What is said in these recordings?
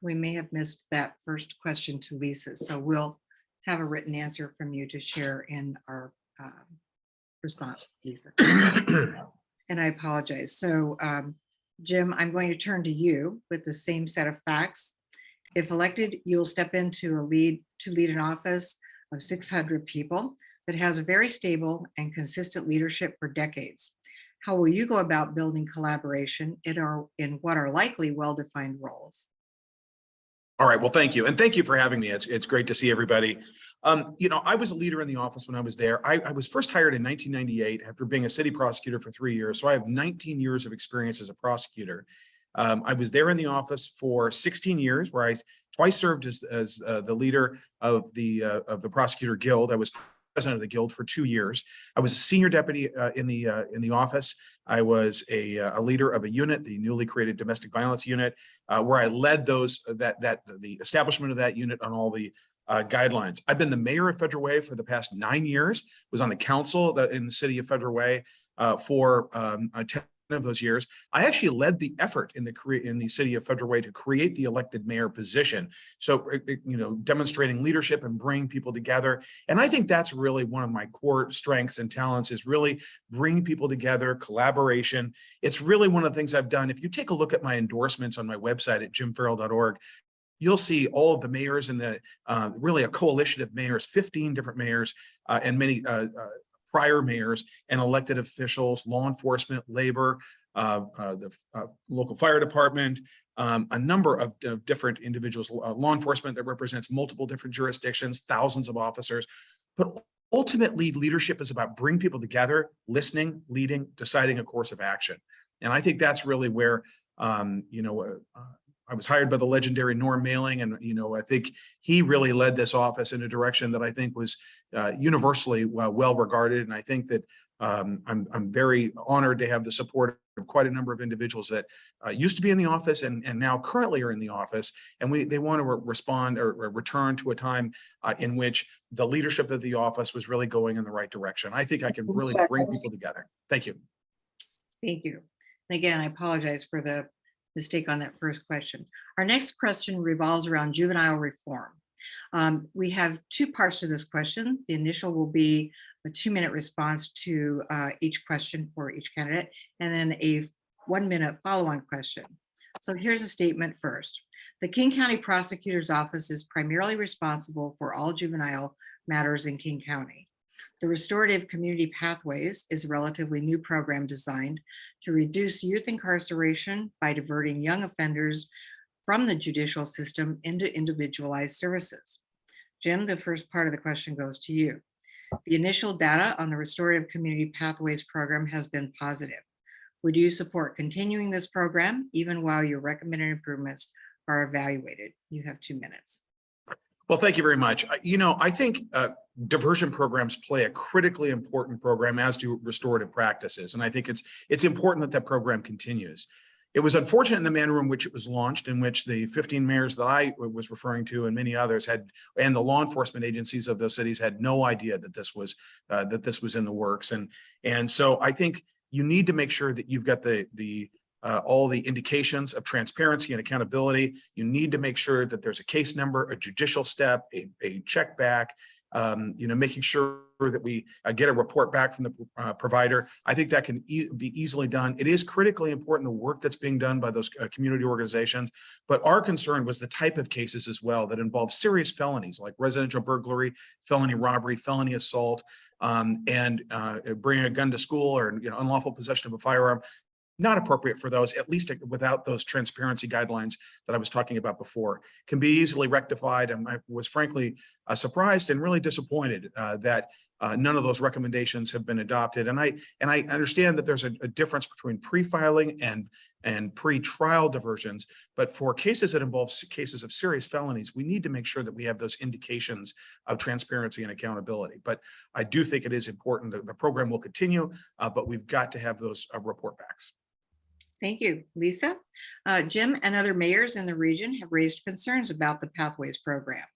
We may have missed that first question to Leesa, so we'll have a written answer from you to share in our response, Leesa. And I apologize. So, Jim, I'm going to turn to you with the same set of facts. If elected, you'll step into lead an office of 600 people that has a very stable and consistent leadership for decades. How will you go about building collaboration in what are likely well-defined roles? All right, well, thank you. And thank you for having me. It's great to see everybody. I was a leader in the office when I was there. I was first hired in 1998 after being a city prosecutor for 3 years. So I have 19 years of experience as a prosecutor. I was there in the office for 16 years, where I twice served as the leader of the prosecutor guild. I was president of the guild for 2 years. I was a senior deputy in the office. I was a leader of a unit, the newly created domestic violence unit, where I led the establishment of that unit on all the guidelines. I've been the mayor of Federal Way for the past 9 years. Was on the council in the city of Federal Way for 10 of those years. I actually led the effort in the city of Federal Way to create the elected mayor position. So, demonstrating leadership and bringing people together. And I think that's really one of my core strengths and talents, is really bringing people together, collaboration. It's really one of the things I've done. If you take a look at my endorsements on my website at jimferrell.org, you'll see all of the mayors and really a coalition of mayors, 15 different mayors and many prior mayors and elected officials, law enforcement, labor, the local fire department, a number of different individuals, law enforcement that represents multiple different jurisdictions, thousands of officers. But ultimately, leadership is about bringing people together, listening, leading, deciding a course of action. And I think that's really where, I was hired by the legendary Norm Mailing, and I think he really led this office in a direction that I think was universally well regarded. And I think that I'm very honored to have the support of quite a number of individuals that used to be in the office and now currently are in the office, and they want to respond or return to a time in which the leadership of the office was really going in the right direction. I think I can really bring people together. Thank you. Thank you. And again, I apologize for the mistake on that first question. Our next question revolves around juvenile reform. We have two parts to this question. The initial will be a 2-minute response to each question for each candidate, and then a 1-minute follow-on question. So here's a statement first. The King County Prosecutor's Office is primarily responsible for all juvenile matters in King County. The Restorative Community Pathways is a relatively new program designed to reduce youth incarceration by diverting young offenders from the judicial system into individualized services. Jim, the first part of the question goes to you. The initial data on the Restorative Community Pathways program has been positive. Would you support continuing this program even while your recommended improvements are evaluated? You have 2 minutes. Well, thank you very much. I think diversion programs play a critically important program, as do restorative practices. And I think it's important that program continues. It was unfortunate in the manner in which it was launched, in which the 15 mayors that I was referring to and many others and the law enforcement agencies of those cities had no idea that this was in the works. And so I think you need to make sure that you've got all the indications of transparency and accountability. You need to make sure that there's a case number, a judicial step, a check back, making sure that we get a report back from the provider. I think that can be easily done. It is critically important, the work that's being done by those community organizations. But our concern was the type of cases as well that involve serious felonies like residential burglary, felony robbery, felony assault, and bringing a gun to school, or unlawful possession of a firearm. Not appropriate for those, at least without those transparency guidelines that I was talking about before. Can be easily rectified, and I was frankly surprised and really disappointed that none of those recommendations have been adopted. And I understand that there's a difference between pre-filing and pre-trial diversions, but for cases that involve cases of serious felonies, we need to make sure that we have those indications of transparency and accountability. But I do think it is important that the program will continue, but we've got to have those report backs. Thank you, Leesa. Jim and other mayors in the region have raised concerns about the Pathways program,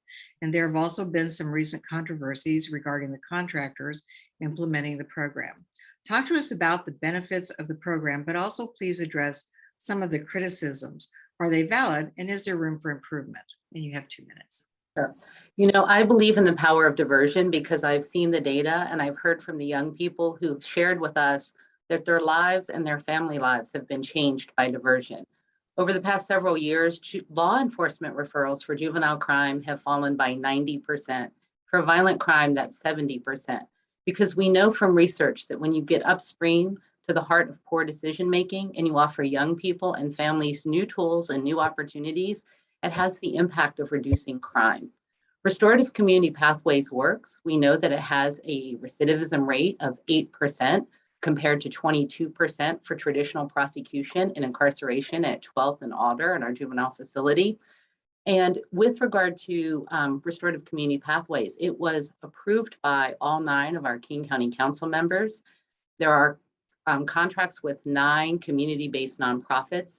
and there have also been some recent controversies regarding the contractors implementing the program. Talk to us about the benefits of the program, but also please address some of the criticisms Are they valid? And is there room for improvement? And you have 2 minutes. Sure. You know, I believe in the power of diversion because I've seen the data and I've heard from the young people who've shared with us that their lives and their family lives have been changed by diversion. Over the past several years, law enforcement referrals for juvenile crime have fallen by 90%. For violent crime, that's 70%. Because we know from research that when you get upstream to the heart of poor decision making and you offer young people and families new tools and new opportunities, it has the impact of reducing crime. Restorative community pathways works. We know that it has a recidivism rate of 8% compared to 22% for traditional prosecution and incarceration at 12th and Alder in our juvenile facility. And with regard to restorative community pathways, it was approved by all 9 of our King County Council members. There are contracts with 9 community-based nonprofits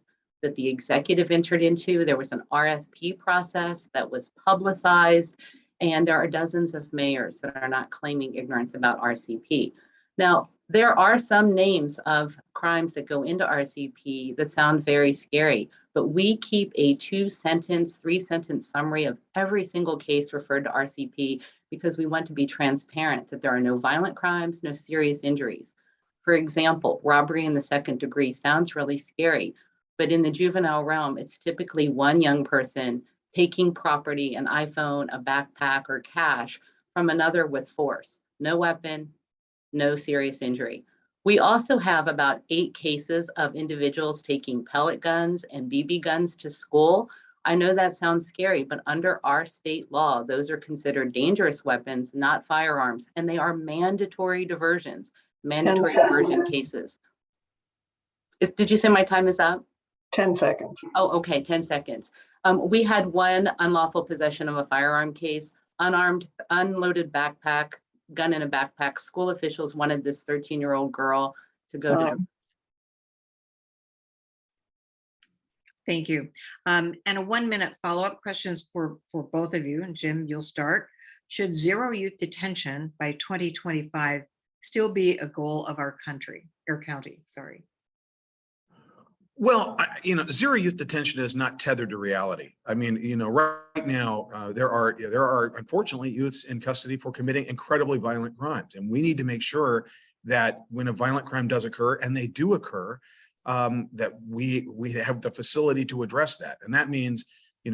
that the executive entered into. There was an RFP process that was publicized, and there are dozens of mayors that are not claiming ignorance about RCP. Now, there are some names of crimes that go into RCP that sound very scary, but we keep a 2-sentence, 3-sentence summary of every single case referred to RCP because we want to be transparent that there are no violent crimes, no serious injuries. For example, robbery in the 2nd degree sounds really scary, but in the juvenile realm, it's typically one young person taking property, an iPhone, a backpack, or cash from another with force. No weapon, no serious injury. We also have about 8 cases of individuals taking pellet guns and BB guns to school. I know that sounds scary, but under our state law, those are considered dangerous weapons, not firearms, and they are mandatory diversions, mandatory diversion cases. Did you say my time is up? 10 seconds. Oh, okay, 10 seconds. We had one unlawful possession of a firearm case, unarmed, unloaded backpack, gun in a backpack. School officials wanted this 13-year-old girl to go to. Thank you. And a 1-minute follow-up questions for both of you. And Jim, you'll start. Should zero youth detention by 2025 still be a goal of our country or county? Sorry. Well, zero youth detention is not tethered to reality. I mean, right now, there are unfortunately youths in custody for committing incredibly violent crimes. And we need to make sure that when a violent crime does occur, and they do occur, that we have the facility to address that. And that means, I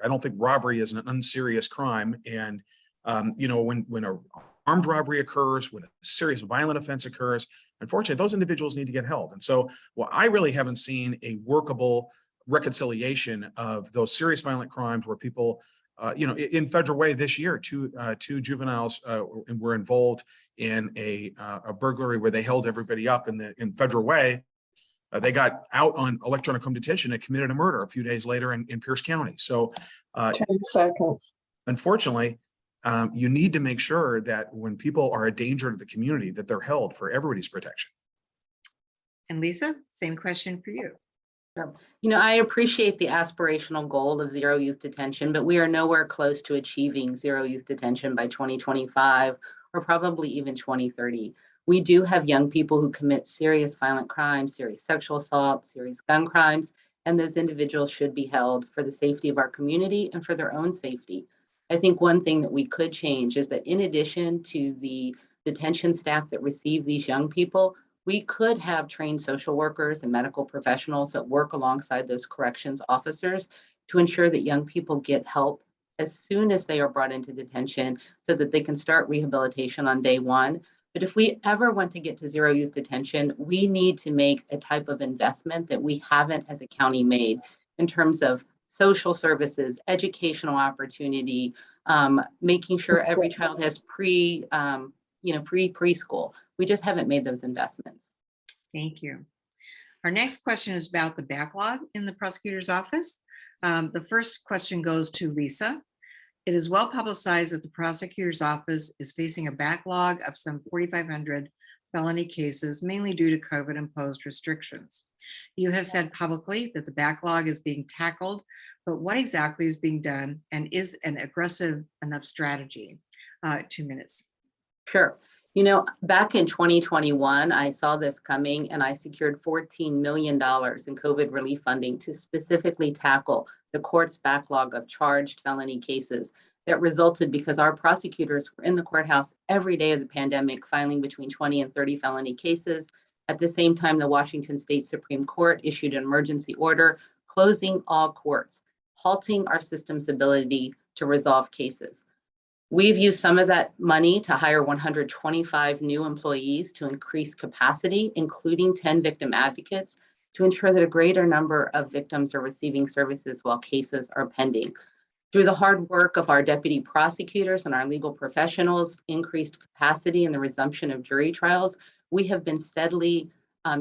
don't think robbery is an unserious crime. And, when a armed robbery occurs, when a serious violent offense occurs, unfortunately, those individuals need to get held. And so, I really haven't seen a workable reconciliation of those serious violent crimes where people, in Federal Way this year, two juveniles were involved in a burglary where they held everybody up in Federal Way. They got out on electronic home detention and committed a murder a few days later in Pierce County. So 10 seconds. Unfortunately, you need to make sure that when people are a danger to the community, that they're held for everybody's protection. And Leesa, same question for you. Sure. I appreciate the aspirational goal of zero youth detention, but we are nowhere close to achieving zero youth detention by 2025 or probably even 2030. We do have young people who commit serious violent crimes, serious sexual assault, serious gun crimes, and those individuals should be held for the safety of our community and for their own safety. I think one thing that we could change is that in addition to the detention staff that receive these young people, we could have trained social workers and medical professionals that work alongside those corrections officers to ensure that young people get help as soon as they are brought into detention so that they can start rehabilitation on day one. But if we ever want to get to zero youth detention, we need to make a type of investment that we haven't as a county made in terms of social services, educational opportunity, making sure every child has free preschool. We just haven't made those investments. Thank you. Our next question is about the backlog in the prosecutor's office. The first question goes to Leesa. It is well publicized that the prosecutor's office is facing a backlog of some 4,500 felony cases, mainly due to COVID-imposed restrictions. You have said publicly that the backlog is being tackled, but what exactly is being done, and is an aggressive enough strategy? 2 minutes. Sure. You know, back in 2021, I saw this coming and I secured $14 million in COVID relief funding to specifically tackle the court's backlog of charged felony cases that resulted because our prosecutors were in the courthouse every day of the pandemic, filing between 20 and 30 felony cases. At the same time, the Washington State Supreme Court issued an emergency order closing all courts, halting our system's ability to resolve cases. We've used some of that money to hire 125 new employees to increase capacity, including 10 victim advocates, to ensure that a greater number of victims are receiving services while cases are pending. Through the hard work of our deputy prosecutors and our legal professionals, increased capacity and the resumption of jury trials, we have been steadily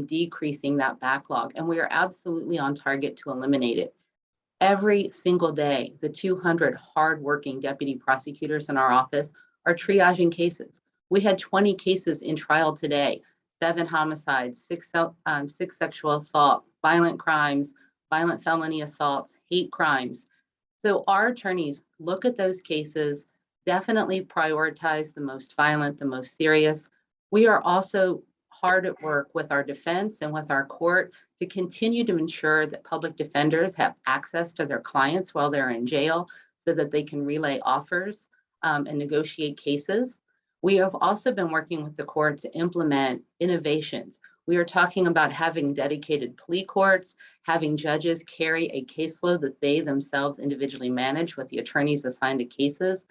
decreasing that backlog, and we are absolutely on target to eliminate it. Every single day, the 200 hardworking deputy prosecutors in our office are triaging cases. We had 20 cases in trial today, 7 homicides, 6 sexual assault, violent crimes, violent felony assaults, hate crimes. So our attorneys look at those cases, definitely prioritize the most violent, the most serious. We are also hard at work with our defense and with our court to continue to ensure that public defenders have access to their clients while they're in jail so that they can relay offers and negotiate cases. We have also been working with the court to implement innovations. We are talking about having dedicated plea courts, having judges carry a caseload that they themselves individually manage with the attorneys assigned to cases.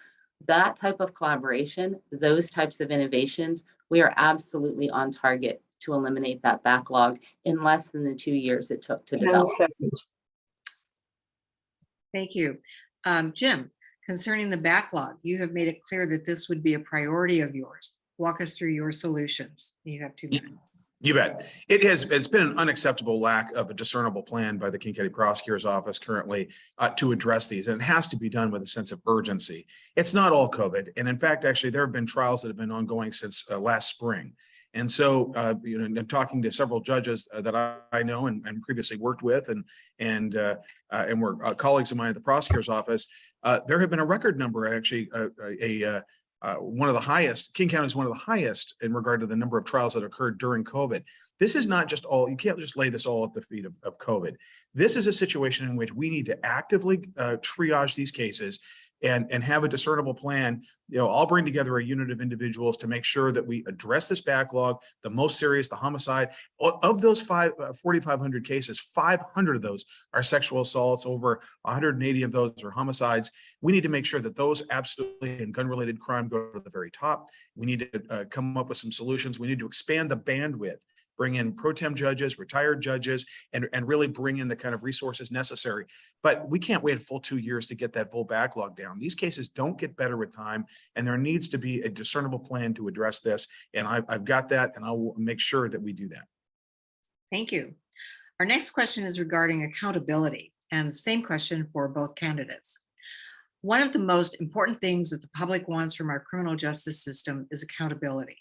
That type of collaboration, those types of innovations, we are absolutely on target to eliminate that backlog in less than the 2 years it took to 10 develop. seconds. Thank you. Jim, concerning the backlog, you have made it clear that this would be a priority of yours. Walk us through your solutions. You have 2 minutes. You bet. It's been an unacceptable lack of a discernible plan by the King County Prosecutor's Office currently to address these. And it has to be done with a sense of urgency. It's not all COVID. And in fact, actually, there have been trials that have been ongoing since last spring. And so, I'm talking to several judges that I know and previously worked with and were colleagues of mine at the prosecutor's office. There have been a record number, actually, one of the highest. King County is one of the highest in regard to the number of trials that occurred during COVID. This is not just all, you can't just lay this all at the feet of COVID. This is a situation in which we need to actively triage these cases and have a discernible plan. I'll bring together a unit of individuals to make sure that we address this backlog, the most serious, the homicide. Of those 4,500 cases, 500 of those are sexual assaults, over 180 of those are homicides. We need to make sure that those absolutely and gun-related crime go to the very top. We need to come up with some solutions. We need to expand the bandwidth, bring in pro tem judges, retired judges, and really bring in the kind of resources necessary. But we can't wait a full 2 years to get that full backlog down. These cases don't get better with time, and there needs to be a discernible plan to address this. And I've got that, and I'll make sure that we do that. Thank you. Our next question is regarding accountability, and the same question for both candidates. One of the most important things that the public wants from our criminal justice system is accountability.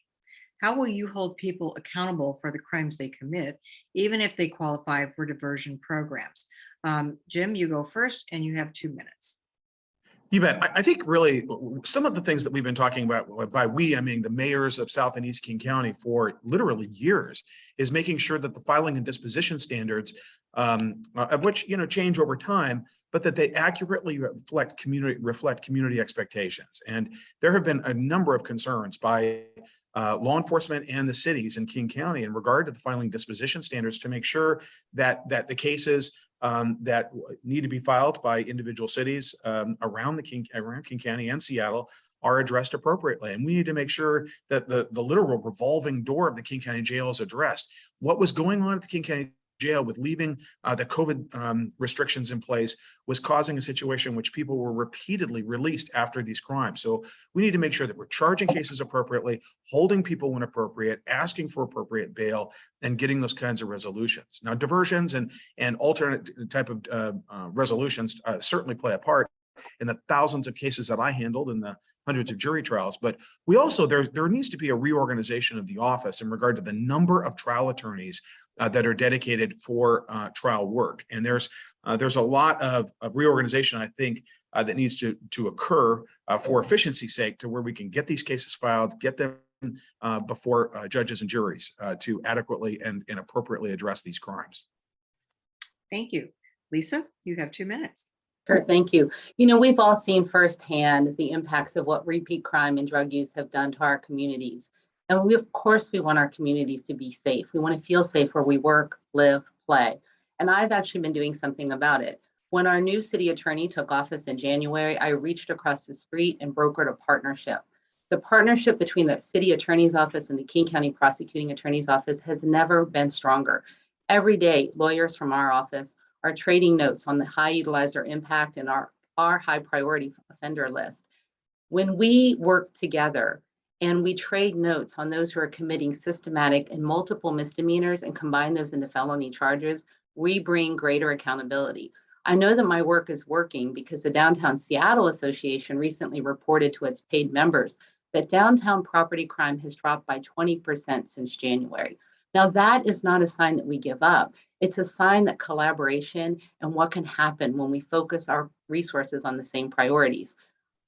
How will you hold people accountable for the crimes they commit, even if they qualify for diversion programs? Jim, you go first, and you have 2 minutes. You bet. I think really some of the things that we've been talking about, by we, I mean the mayors of South and East King County for literally years, is making sure that the filing and disposition standards, of which change over time, but that they accurately reflect community expectations. And there have been a number of concerns by law enforcement and the cities in King County in regard to the filing disposition standards to make sure that the cases that need to be filed by individual cities around King County and Seattle are addressed appropriately. And we need to make sure that the literal revolving door of the King County Jail is addressed. What was going on at the King County Jail with leaving the COVID restrictions in place was causing a situation in which people were repeatedly released after these crimes. So we need to make sure that we're charging cases appropriately, holding people when appropriate, asking for appropriate bail, and getting those kinds of resolutions. Now, diversions and alternate type of resolutions certainly play a part in the thousands of cases that I handled in the hundreds of jury trials. But we also, there needs to be a reorganization of the office in regard to the number of trial attorneys that are dedicated for trial work. And there's a lot of reorganization, I think, that needs to occur for efficiency's sake, to where we can get these cases filed, get them before judges and juries to adequately and appropriately address these crimes. Thank you. Leesa, you have 2 minutes. Sure, thank you. You know, we've all seen firsthand the impacts of what repeat crime and drug use have done to our communities. And we, of course, we want our communities to be safe. We want to feel safe where we work, live, play. And I've actually been doing something about it. When our new city attorney took office in January, I reached across the street and brokered a partnership. The partnership between the city attorney's office and the King County prosecuting attorney's office has never been stronger. Every day, lawyers from our office are trading notes on the high utilizer impact and our high priority offender list. When we work together and we trade notes on those who are committing systematic and multiple misdemeanors and combine those into felony charges, we bring greater accountability. I know that my work is working because the Downtown Seattle Association recently reported to its paid members that downtown property crime has dropped by 20% since January. Now, that is not a sign that we give up. It's a sign that collaboration and what can happen when we focus our resources on the same priorities.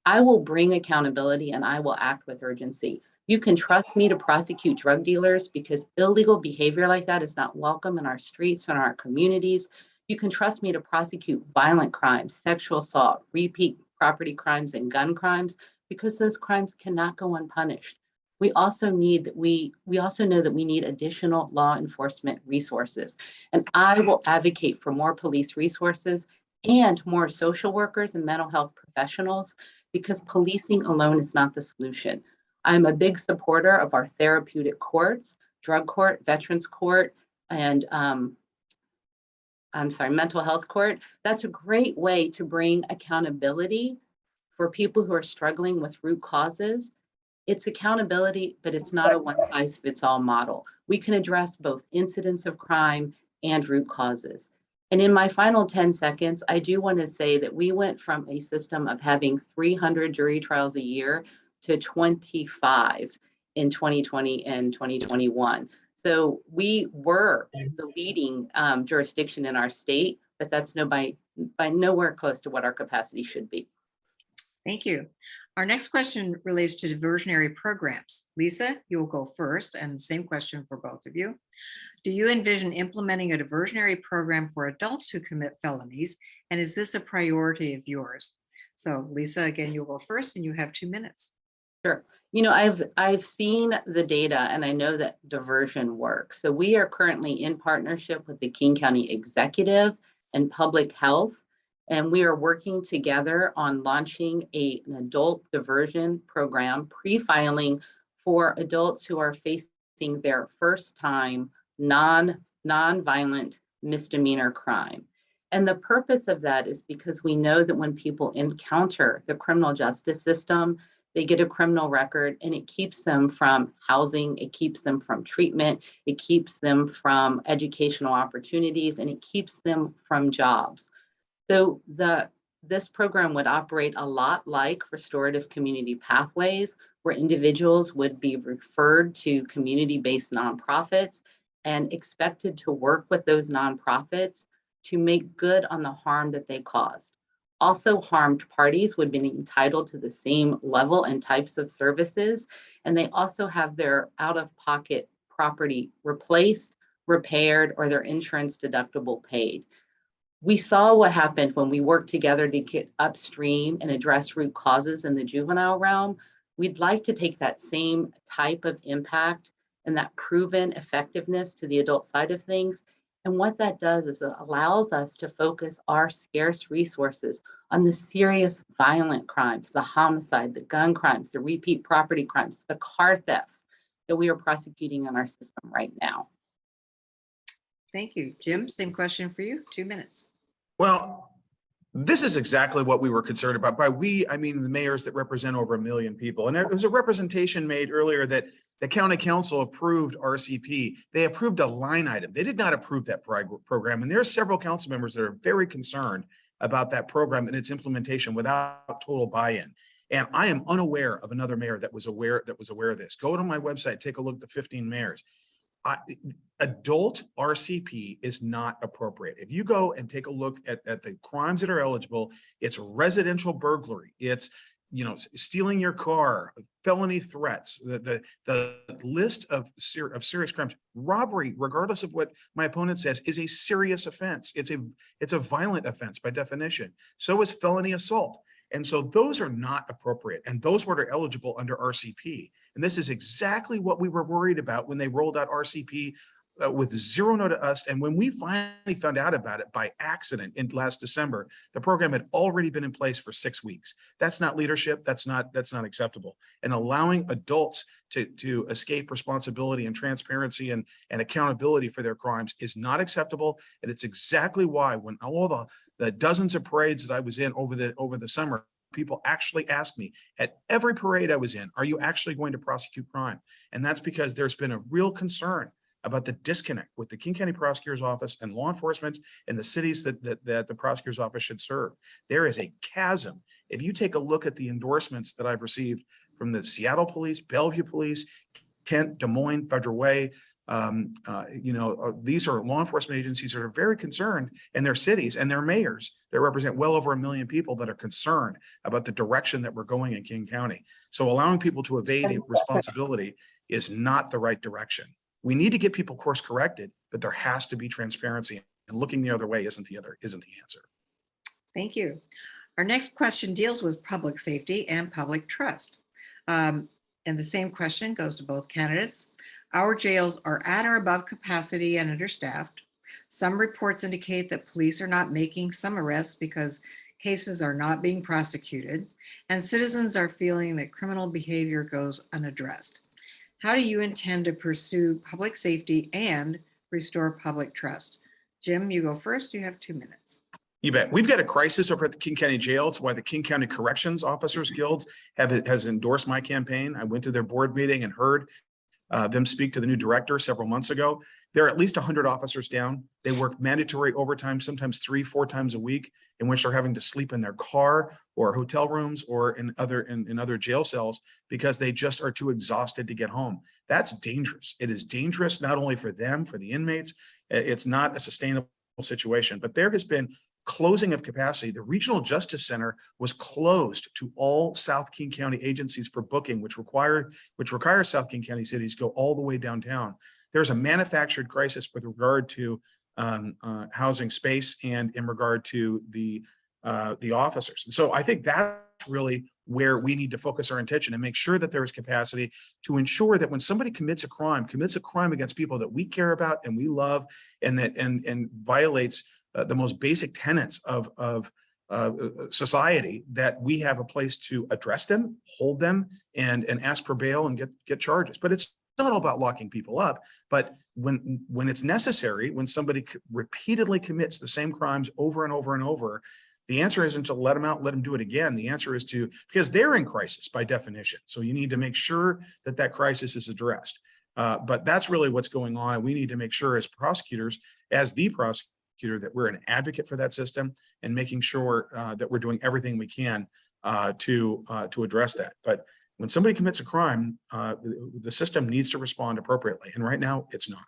I will bring accountability and I will act with urgency. You can trust me to prosecute drug dealers because illegal behavior like that is not welcome in our streets and our communities. You can trust me to prosecute violent crimes, sexual assault, repeat property crimes, and gun crimes because those crimes cannot go unpunished. We also know that we need additional law enforcement resources. And I will advocate for more police resources and more social workers and mental health professionals because policing alone is not the solution. I'm a big supporter of our therapeutic courts, drug court, veterans court, and mental health court. That's a great way to bring accountability for people who are struggling with root causes. It's accountability, but it's not a one-size-fits-all model. We can address both incidents of crime and root causes. And in my final 10 seconds, I do want to say that we went from a system of having 300 jury trials a year to 25 in 2020 and 2021. So we were the leading jurisdiction in our state, but that's by nowhere close to what our capacity should be. Thank you. Our next question relates to diversionary programs. Leesa, you'll go first, and same question for both of you. Do you envision implementing a diversionary program for adults who commit felonies? And is this a priority of yours? So Leesa, again, you'll go first and you have 2 minutes. Sure. You know, I've seen the data and I know that diversion works. So we are currently in partnership with the King County Executive and Public Health, and we are working together on launching an adult diversion program, pre-filing for adults who are facing their first time non-violent misdemeanor crime. And the purpose of that is because we know that when people encounter the criminal justice system, they get a criminal record and it keeps them from housing, it keeps them from treatment, it keeps them from educational opportunities, and it keeps them from jobs. So this program would operate a lot like restorative community pathways, where individuals would be referred to community-based nonprofits and expected to work with those nonprofits to make good on the harm that they caused. Also, harmed parties would be entitled to the same level and types of services, and they also have their out-of-pocket property replaced, repaired, or their insurance deductible paid. We saw what happened when we worked together to get upstream and address root causes in the juvenile realm. We'd like to take that same type of impact and that proven effectiveness to the adult side of things. And what that does is it allows us to focus our scarce resources on the serious violent crimes, the homicide, the gun crimes, the repeat property crimes, the car thefts that we are prosecuting in our system right now. Thank you. Jim, same question for you, 2 minutes. Well, this is exactly what we were concerned about. By we, I mean the mayors that represent over 1 million people. And there was a representation made earlier that the county council approved RCP. They approved a line item. They did not approve that program. And there are several council members that are very concerned about that program and its implementation without total buy-in. And I am unaware of another mayor that was aware of this. Go to my website, take a look at the 15 mayors. Adult RCP is not appropriate. If you go and take a look at the crimes that are eligible, it's residential burglary, it's stealing your car, felony threats, the list of serious crimes, robbery, regardless of what my opponent says, is a serious offense. It's a violent offense by definition. So is felony assault. And so those are not appropriate. And those were eligible under RCP. And this is exactly what we were worried about when they rolled out RCP with zero notice to us. And when we finally found out about it by accident in last December, the program had already been in place for 6 weeks. That's not leadership. That's not acceptable. And allowing adults to escape responsibility and transparency and accountability for their crimes is not acceptable. And it's exactly why when all the dozens of parades that I was in over the summer, people actually asked me at every parade I was in, are you actually going to prosecute crime? And that's because there's been a real concern about the disconnect with the King County Prosecutor's Office and law enforcement in the cities that the Prosecutor's Office should serve. There is a chasm. If you take a look at the endorsements that I've received from the Seattle Police, Bellevue Police, Kent, Des Moines, Federal Way, these are law enforcement agencies that are very concerned, and their cities and their mayors that represent well over 1 million people that are concerned about the direction that we're going in King County. So allowing people to evade responsibility is not the right direction. We need to get people course corrected, but there has to be transparency, and looking the other way isn't the answer. Thank you. Our next question deals with public safety and public trust. And the same question goes to both candidates. Our jails are at or above capacity and understaffed. Some reports indicate that police are not making some arrests because cases are not being prosecuted, and citizens are feeling that criminal behavior goes unaddressed. How do you intend to pursue public safety and restore public trust? Jim, you go first. You have 2 minutes. You bet. We've got a crisis over at the King County Jail. It's why the King County Corrections Officers Guild has endorsed my campaign. I went to their board meeting and heard them speak to the new director several months ago. There are at least 100 officers down. They work mandatory overtime, sometimes 3-4 times a week, in which they're having to sleep in their car or hotel rooms or in other jail cells because they just are too exhausted to get home. That's dangerous. It is dangerous not only for them, for the inmates. It's not a sustainable situation. But there has been closing of capacity. The Regional Justice Center was closed to all South King County agencies for booking, which requires South King County cities go all the way downtown. There's a manufactured crisis with regard to housing space and in regard to the officers. And so I think that's really where we need to focus our attention and make sure that there is capacity to ensure that when somebody commits a crime against people that we care about and we love, and that and violates the most basic tenets of society, that we have a place to address them, hold them, and ask for bail and get charges. But it's not all about locking people up. But when it's necessary, when somebody repeatedly commits the same crimes over and over and over, the answer isn't to let them out, let them do it again. The answer is because they're in crisis by definition. So you need to make sure that crisis is addressed. But that's really what's going on. We need to make sure as prosecutors, as the prosecutor, that we're an advocate for that system and making sure that we're doing everything we can to address that. But when somebody commits a crime, the system needs to respond appropriately. And right now it's not.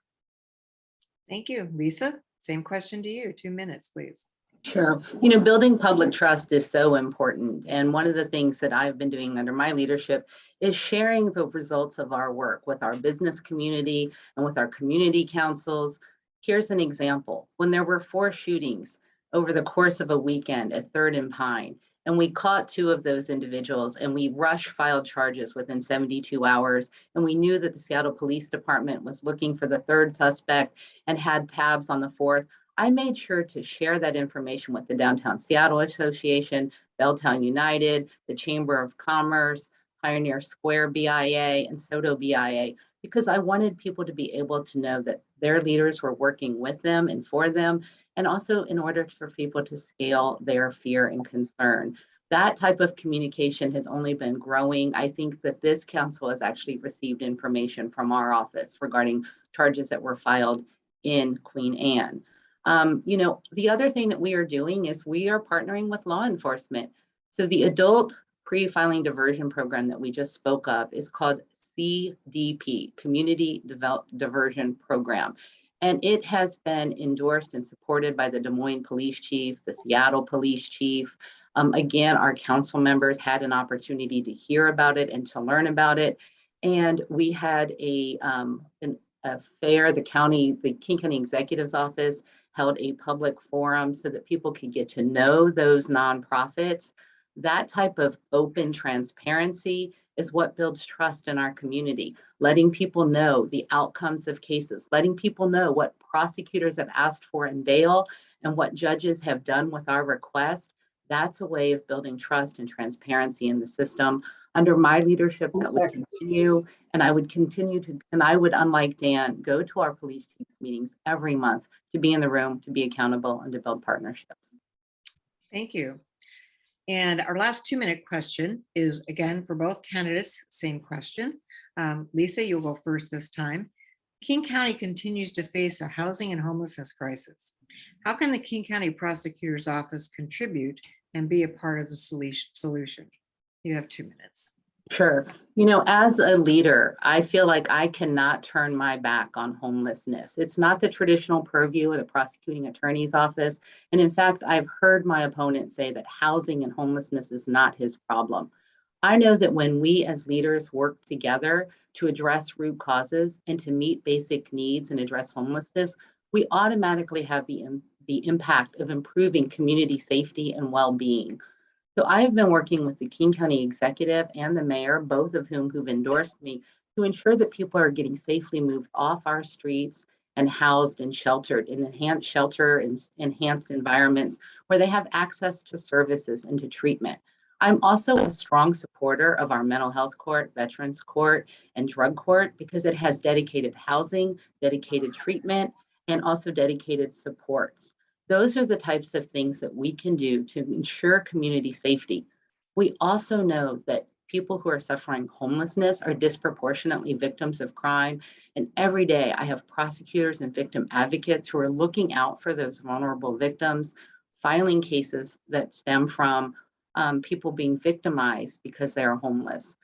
Thank you. Leesa, same question to you. 2 minutes, please. Sure. Building public trust is so important. And one of the things that I've been doing under my leadership is sharing the results of our work with our business community and with our community councils. Here's an example. When there were 4 shootings over the course of a weekend at 3rd and Pine, and we caught 2 of those individuals, and we filed charges within 72 hours. And we knew that the Seattle Police Department was looking for the 3rd suspect and had tabs on the 4th. I made sure to share that information with the Downtown Seattle Association, Belltown United, the Chamber of Commerce, Pioneer Square BIA, and SOTO BIA, because I wanted people to be able to know that their leaders were working with them and for them, and also in order for people to scale their fear and concern. That type of communication has only been growing. I think that this council has actually received information from our office regarding charges that were filed in Queen Anne. The other thing that we are doing is we are partnering with law enforcement. So the adult pre-filing diversion program that we just spoke of is called CDP, Community Diversion Program. And it has been endorsed and supported by the Des Moines Police Chief, the Seattle Police Chief. Again, our council members had an opportunity to hear about it and to learn about it. And we had a fair, the King County Executive's Office held a public forum so that people could get to know those nonprofits. That type of open transparency is what builds trust in our community, letting people know the outcomes of cases, letting people know what prosecutors have asked for in bail and what judges have done with our request. That's a way of building trust and transparency in the system. Under my leadership, that would continue, and I would continue to, and I would, unlike Dan, go to our police chiefs meetings every month to be in the room, to be accountable, and to build partnerships. Thank you. And our last 2-minute question is, again, for both candidates, same question. Leesa, you'll go first this time. King County continues to face a housing and homelessness crisis. How can the King County Prosecutor's Office contribute and be a part of the solution? You have 2 minutes. Sure. As a leader, I feel like I cannot turn my back on homelessness. It's not the traditional purview of the prosecuting attorney's office. And in fact, I've heard my opponent say that housing and homelessness is not his problem. I know that when we as leaders work together to address root causes and to meet basic needs and address homelessness, we automatically have the impact of improving community safety and well-being. So I have been working with the King County Executive and the Mayor, both of who've endorsed me, to ensure that people are getting safely moved off our streets and housed and sheltered in enhanced shelter and enhanced environments where they have access to services and to treatment. I'm also a strong supporter of our mental health court, veterans court, and drug court because it has dedicated housing, dedicated treatment, and also dedicated supports. Those are the types of things that we can do to ensure community safety. We also know that people who are suffering homelessness are disproportionately victims of crime. And every day I have prosecutors and victim advocates who are looking out for those vulnerable victims, filing cases that stem from people being victimized because they are homeless.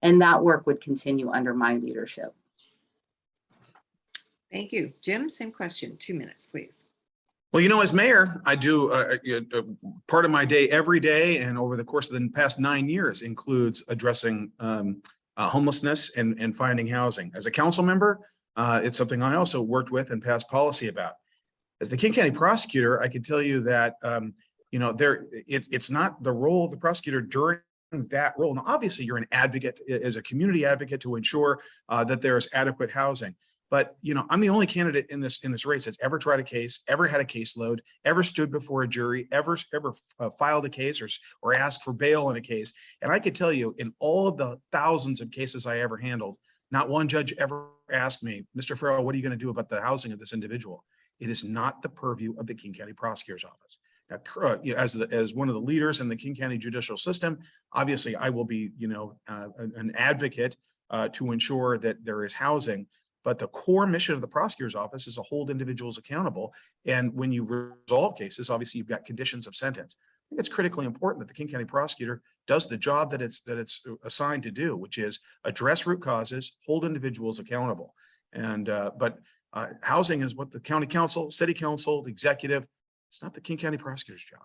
And that work would continue under my leadership. Thank you. Jim, same question, 2 minutes, please. Well, as mayor, I do part of my day every day, and over the course of the past 9 years includes addressing homelessness and finding housing. As a council member, it's something I also worked with and passed policy about. As the King County prosecutor, I can tell you that it's not the role of the prosecutor during that role. Now, obviously, you're an advocate as a community advocate to ensure that there's adequate housing. But I'm the only candidate in this race that's ever tried a case, ever had a caseload, ever stood before a jury, ever filed a case or asked for bail in a case. And I could tell you, in all of the thousands of cases I ever handled, not one judge ever asked me, Mr. Ferrell, what are you going to do about the housing of this individual? It is not the purview of the King County Prosecutor's Office. Now, as one of the leaders in the King County judicial system, obviously I will be, an advocate to ensure that there is housing. But the core mission of the prosecutor's office is to hold individuals accountable. And when you resolve cases, obviously you've got conditions of sentence. I think it's critically important that the King County prosecutor does the job that it's assigned to do, which is address root causes, hold individuals accountable. And but housing is what the county council, city council, the executive. It's not the King County prosecutor's job.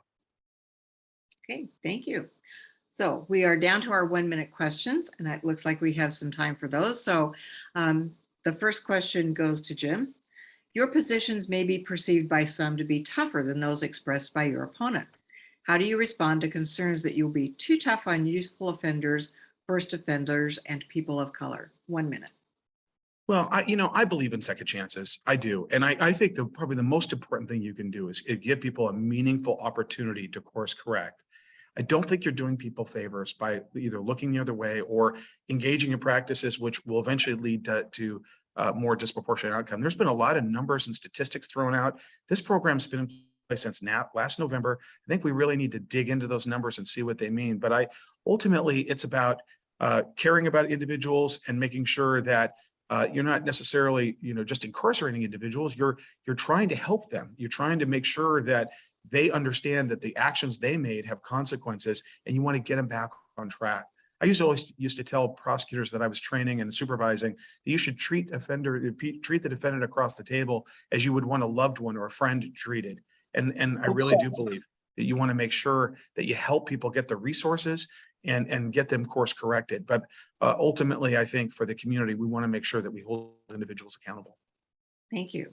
Okay, thank you. So we are down to our 1-minute questions, and it looks like we have some time for those. So the first question goes to Jim. Your positions may be perceived by some to be tougher than those expressed by your opponent. How do you respond to concerns that you'll be too tough on youthful offenders, first offenders, and people of color? 1 minute. Well, I believe in second chances. I do. And I think probably the most important thing you can do is give people a meaningful opportunity to course correct. I don't think you're doing people favors by either looking the other way or engaging in practices which will eventually lead to more disproportionate outcome. There's been a lot of numbers and statistics thrown out. This program's been in place since last November. I think we really need to dig into those numbers and see what they mean. But ultimately, it's about caring about individuals and making sure that you're not necessarily, just incarcerating individuals. You're trying to help them. You're trying to make sure that they understand that the actions they made have consequences, and you want to get them back on track. I used to tell prosecutors that I was training and supervising that you should treat the defendant across the table as you would want a loved one or a friend treated. And I really do believe that you want to make sure that you help people get the resources and get them course corrected. But ultimately, I think for the community, we want to make sure that we hold individuals accountable. Thank you.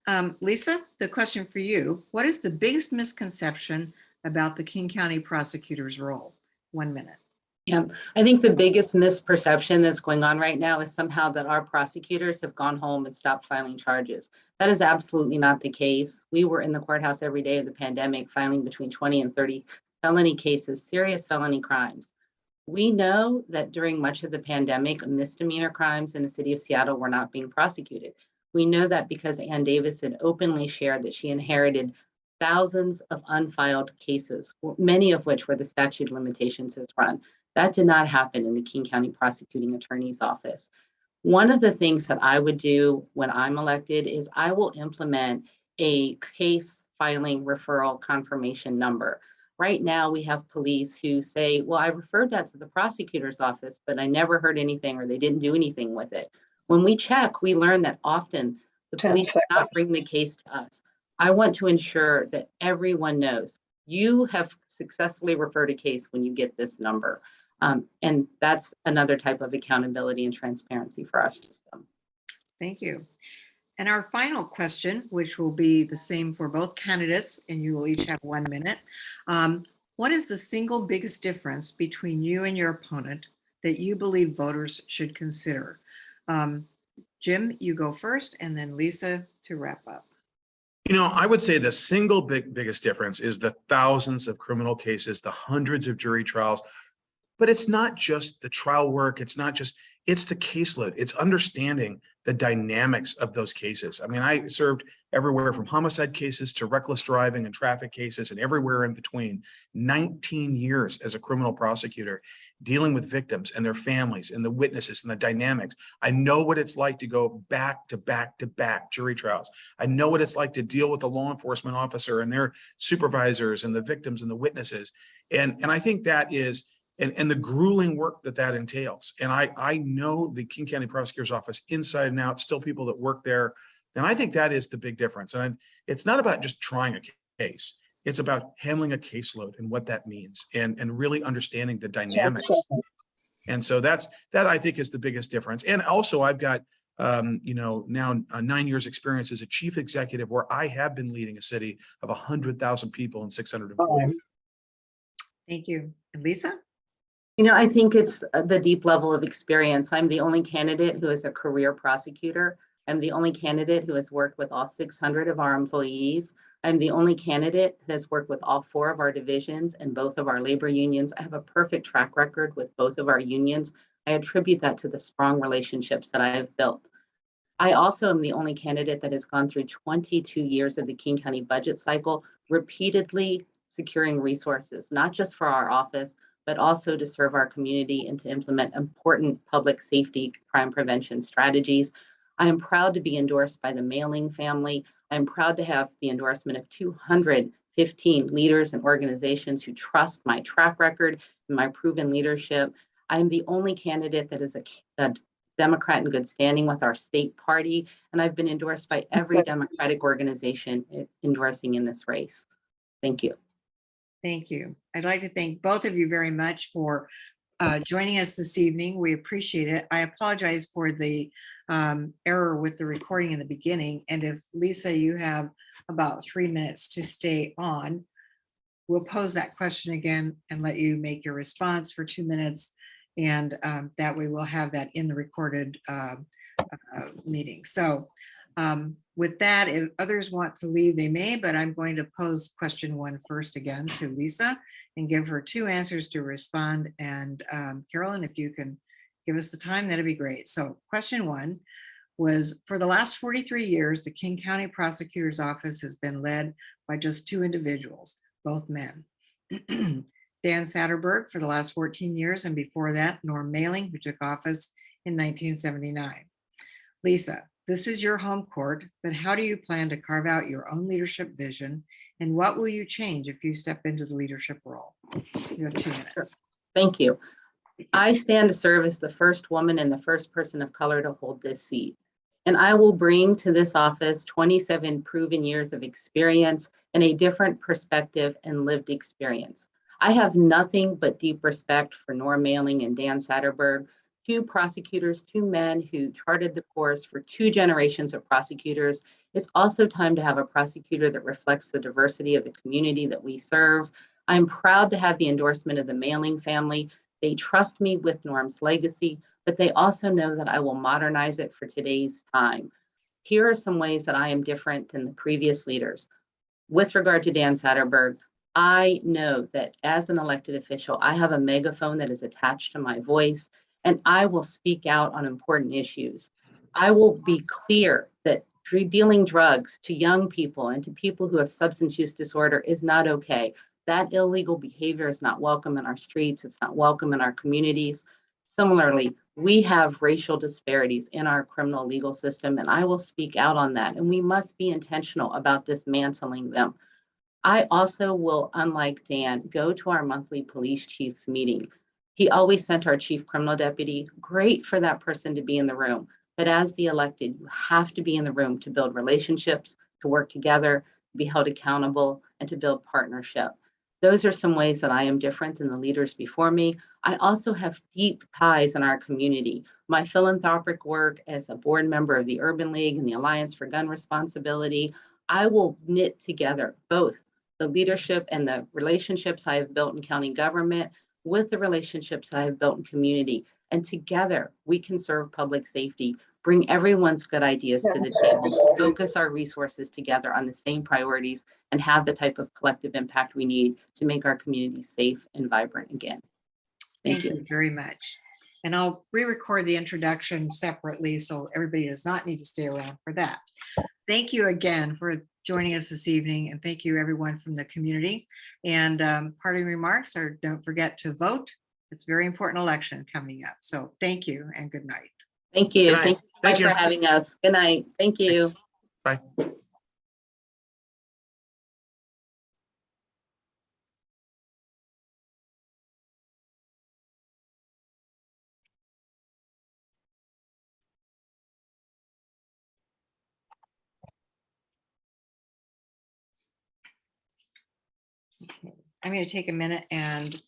Leesa, the question for you, what is the biggest misconception about the King County prosecutor's role? 1 minute. Yeah, I think the biggest misperception that's going on right now is somehow that our prosecutors have gone home and stopped filing charges. That is absolutely not the case. We were in the courthouse every day of the pandemic, filing between 20 and 30 felony cases, serious felony crimes. We know that during much of the pandemic, misdemeanor crimes in the city of Seattle were not being prosecuted. We know that because Ann Davis had openly shared that she inherited thousands of unfiled cases, many of which were the statute of limitations has run. That did not happen in the King County Prosecuting Attorney's Office. One of the things that I would do when I'm elected is I will implement a case filing referral confirmation number. Right now, we have police who say, well, I referred that to the prosecutor's office, but I never heard anything or they didn't do anything with it. When we check, we learn that often the police do not bring the case to us. I want to ensure that everyone knows you have successfully referred a case when you get this number. And that's another type of accountability and transparency for our system. Thank you. And our final question, which will be the same for both candidates, and you will each have 1 minute. What is the single biggest difference between you and your opponent that you believe voters should consider? Jim, you go first, and then Leesa to wrap up. I would say the single biggest difference is the thousands of criminal cases, the hundreds of jury trials. But it's not just the trial work. It's the caseload. It's understanding the dynamics of those cases. I mean, I served everywhere from homicide cases to reckless driving and traffic cases and everywhere in between. 19 years as a criminal prosecutor, dealing with victims and their families and the witnesses and the dynamics. I know what it's like to go back to back to back jury trials. I know what it's like to deal with the law enforcement officer and their supervisors and the victims and the witnesses. And I think that is, and the grueling work that entails. And I know the King County Prosecutor's Office inside and out, still people that work there. And I think that is the big difference. And it's not about just trying a case. It's about handling a caseload and what that means and really understanding the dynamics. And so that I think is the biggest difference. And also I've got, now 9 years experience as a chief executive where I have been leading a city of 100,000 people and 600 employees. Thank you. And Leesa? I think it's the deep level of experience. I'm the only candidate who is a career prosecutor. I'm the only candidate who has worked with all 600 of our employees. I'm the only candidate who has worked with all 4 of our divisions and both of our labor unions. I have a perfect track record with both of our unions. I attribute that to the strong relationships that I have built. I also am the only candidate that has gone through 22 years of the King County budget cycle, repeatedly securing resources, not just for our office, but also to serve our community and to implement important public safety crime prevention strategies. I am proud to be endorsed by the Mailing family. I'm proud to have the endorsement of 215 leaders and organizations who trust my track record and my proven leadership. I am the only candidate that is a Democrat in good standing with our state party, and I've been endorsed by every Democratic organization endorsing in this race. Thank you. Thank you. I'd like to thank both of you very much for joining us this evening. We appreciate it. I apologize for the error with the recording in the beginning. And if Leesa, you have about 3 minutes to stay on, we'll pose that question again and let you make your response for 2 minutes. And that way we'll have that in the recorded meeting. So with that, if others want to leave, they may, but I'm going to pose question 1 first again to Leesa and give her 2 answers to respond. And Carolyn, if you can give us the time, that'd be great. So question 1 was, for the last 43 years, the King County Prosecutor's Office has been led by just 2 individuals, both men. Dan Satterberg for the last 14 years, and before that, Norm Mailing, who took office in 1979. Leesa, this is your home court, but how do you plan to carve out your own leadership vision, and what will you change if you step into the leadership role? You have 2 minutes. Thank you. I stand to serve as the first woman and the first person of color to hold this seat. And I will bring to this office 27 proven years of experience and a different perspective and lived experience. I have nothing but deep respect for Norm Mailing and Dan Satterberg, two prosecutors, two men who charted the course for two generations of prosecutors. It's also time to have a prosecutor that reflects the diversity of the community that we serve. I'm proud to have the endorsement of the Mailing family. They trust me with Norm's legacy, but they also know that I will modernize it for today's time. Here are some ways that I am different than the previous leaders. With regard to Dan Satterberg, I know that as an elected official, I have a megaphone that is attached to my voice, and I will speak out on important issues. I will be clear that dealing drugs to young people and to people who have substance use disorder is not okay. That illegal behavior is not welcome in our streets. It's not welcome in our communities. Similarly, we have racial disparities in our criminal legal system, and I will speak out on that. And we must be intentional about dismantling them. I also will, unlike Dan, go to our monthly police chiefs meeting. He always sent our chief criminal deputy. Great for that person to be in the room. But as the elected, you have to be in the room to build relationships, to work together, to be held accountable, and to build partnership. Those are some ways that I am different than the leaders before me. I also have deep ties in our community. My philanthropic work as a board member of the Urban League and the Alliance for Gun Responsibility, I will knit together both the leadership and the relationships I have built in county government with the relationships I have built in community. And together we can serve public safety, bring everyone's good ideas to the table, focus our resources together on the same priorities, and have the type of collective impact we need to make our community safe and vibrant again. Thank you very much. And I'll re-record the introduction separately, so everybody does not need to stay around for that. Thank you again for joining us this evening, and thank you everyone from the community. And parting remarks are, don't forget to vote. It's a very important election coming up. So thank you and good night. Thank you. Good night. Thank you so much for having us. Good night. Thank you. Thanks. Bye. I'm going to take a minute and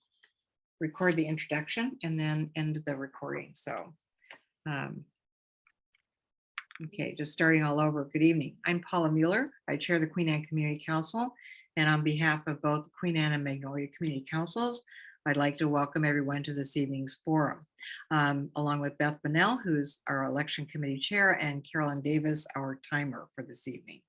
record the introduction and then end the recording. So, okay, just starting all over. Good evening. I'm Paula Mueller. I chair the Queen Anne Community Council, and on behalf of both the Queen Anne and Magnolia Community Councils, I'd like to welcome everyone to this evening's forum, along with Beth Bunnell, who's our election committee chair, and Carolyn Davis, our timer for this evening.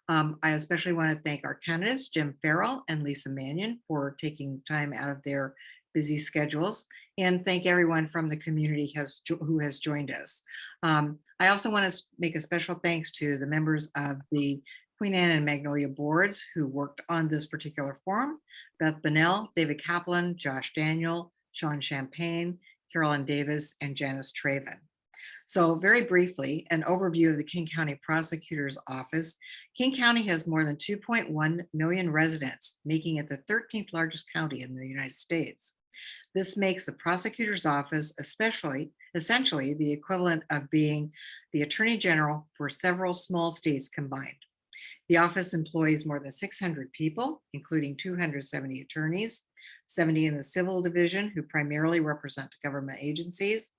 I especially want to thank our candidates, Jim Ferrell and Leesa Manion, for taking time out of their busy schedules, and thank everyone from the community who has joined us. I also want to make a special thanks to the members of the Queen Anne and Magnolia boards who worked on this particular forum: Beth Bunnell, David Kaplan, Josh Daniel, Sean Champagne, Carolyn Davis, and Janice Traven. So very briefly, an overview of the King County Prosecutor's Office. King County has more than 2.1 million residents, making it the 13th largest county in the United States. This makes the Prosecutor's Office essentially the equivalent of being the Attorney General for several small states combined. The office employs more than 600 people, including 270 attorneys, 70 in the civil division who primarily represent government agencies,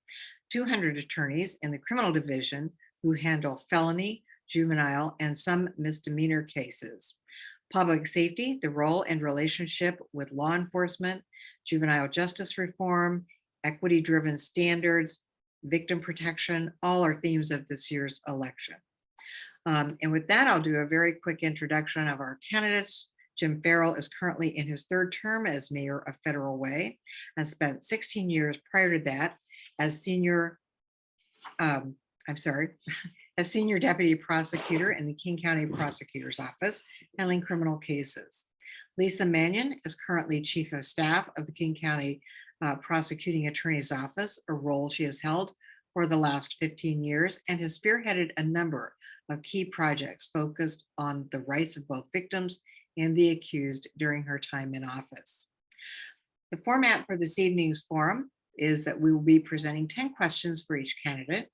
200 attorneys in the criminal division who handle felony, juvenile, and some misdemeanor cases. Public safety, the role and relationship with law enforcement, juvenile justice reform, equity-driven standards, victim protection, all are themes of this year's election. And with that, I'll do a very quick introduction of our candidates. Jim Ferrell is currently in his third term as mayor of Federal Way and spent 16 years prior to that as senior deputy prosecutor in the King County Prosecutor's Office, handling criminal cases. Leesa Manion is currently chief of staff of the King County Prosecuting Attorney's Office, a role she has held for the last 15 years and has spearheaded a number of key projects focused on the rights of both victims and the accused during her time in office. The format for this evening's forum is that we will be presenting 10 questions for each candidate.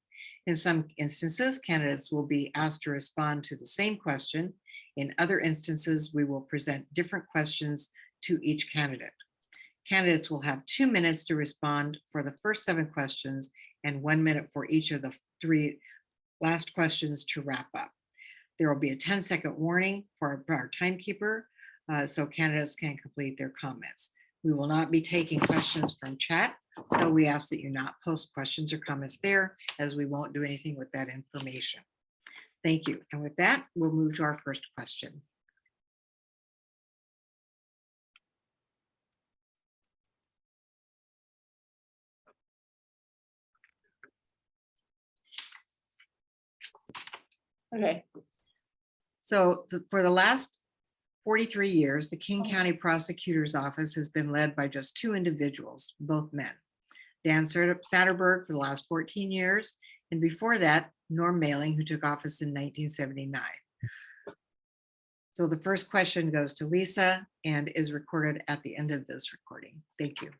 In some instances, candidates will be asked to respond to the same question. In other instances, we will present different questions to each candidate. Candidates will have 2 minutes to respond for the first 7 questions and 1 minute for each of the 3 last questions to wrap up. There will be a 10-second warning for our timekeeper, so candidates can complete their comments. We will not be taking questions from chat, so we ask that you not post questions or comments there, as we won't do anything with that information. Thank you. And with that, we'll move to our first question. Okay. So for the last 43 years, the King County Prosecutor's Office has been led by just 2 individuals, both men. Dan Satterberg for the last 14 years, and before that, Norm Mailing, who took office in 1979. So the first question goes to Leesa and is recorded at the end of this recording. Thank you.